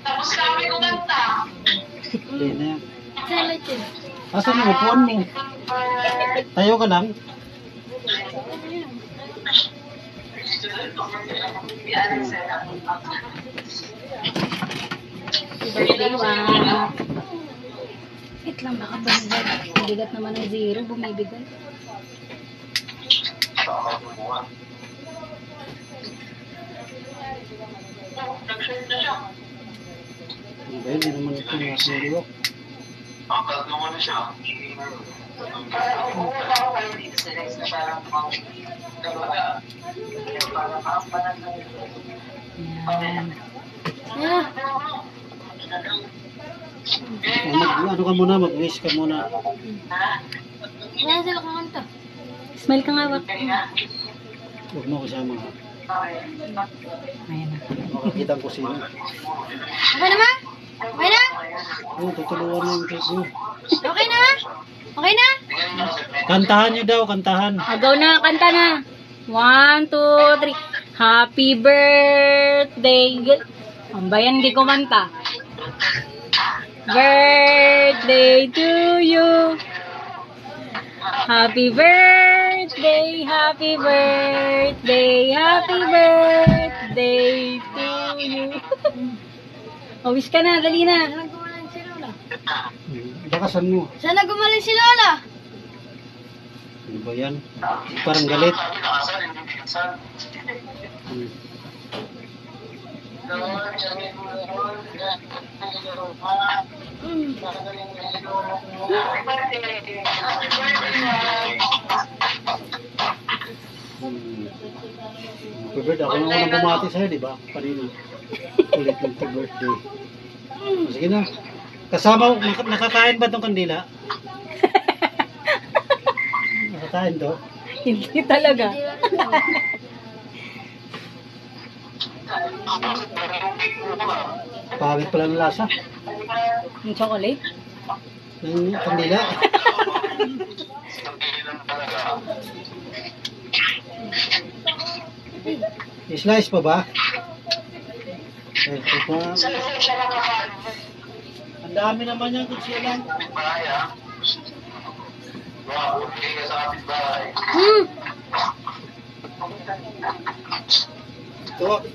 Tapos kami kumanta. Hindi na yan. Salit yun. Asan yung upuan mo? Tayo ka lang. Birthday one. Wait lang, baka bumibig. Bigat naman ng zero, bumibigay. Hindi naman ito nasuliwak. Ang naman na siya. Yan. Ah, Ano ka muna, mag-wish ka muna. wala sila kakanta. Smile ka nga, wak. Huwag mo kasama. Ayan na. Makakita ko sino. Okay na, ma? Okay na? Oo, tutulungan na yung cake mo. Okay na? Okay na? Kantahan nyo daw, kantahan. Agaw na, kanta na. 1, 2, 3. Happy birthday. Ang bayan, hindi kumanta. Birthday to you. Happy birthday, happy birthday, happy birthday to you. Wish ka na, dali na. Saan gumaling si Lola? Bakasan mo. Saan gumaling si Lola? Ano ba yan? Parang galit. Happy birthday. Ako na unang bumati sa'yo, di ba? Kanina. Ulit yung birthday. Sige na. Kasama, nakakain ba itong kandila? Nakakain to? Hindi talaga. Pangit pala ng lasa. Yung chocolate? Ng kandila. I-slice pa ba? Ito pa. Ang dami naman yan kung siya lang.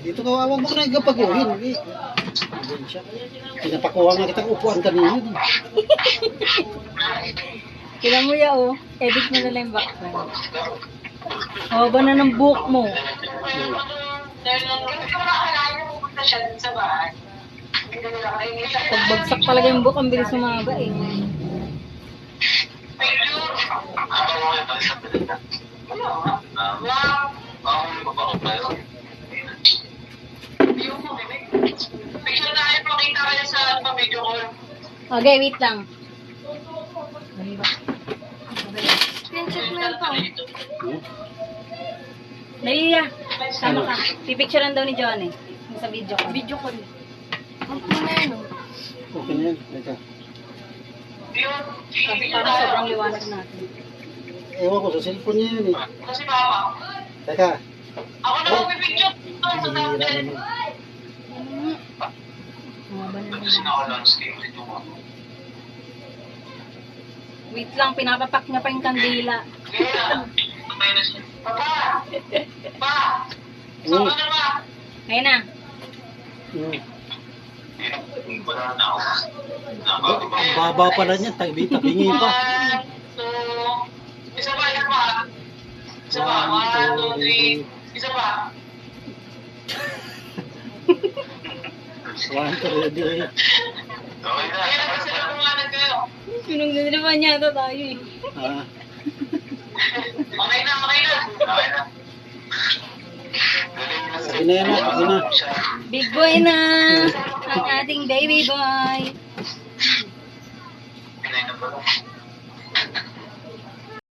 Dito kawawa mo na igapaguhin. Pinapakuha nga kitang upuan kanina. Kailan mo ya, oh. Edit mo na lang yung background. Haba na ng buhok mo. Pagbagsak talaga yung buhok, ang bilis sumaba eh. Okay, wait lang. Screenshot mo yan pa. Naiya, sama ka. Pipicturean daw ni John eh. Sa video ko. Video ko. Huwag mo na yan, oh. Okay na yan. Ito. Para sobrang liwanag natin. Ewan ko, sa cellphone niya yun eh. Kasi mama, Teka. ako na magpipicture dito sa Hihira tablet. naman. Kasi naka-landscape dito mo. Wait lang, pinapapak niya pa yung kandila. Kaya, patay na siya. Papa! Pa! Sama na ba? Ngayon na. Wala na ako. Ang baba pala niya, tabi-tabingi pa. 1, 2, isa pa, isa pa. Isa pa, 1, 2, 3, isa pa. One, two, ready. Okay na. Kaya naman sila pumanag kayo. Pinong naman yata tayo eh. Ah, Okay na, okay na. Okay na. okay na yan, okay na. Big boy na! Ang ating baby boy. Pinay na pala.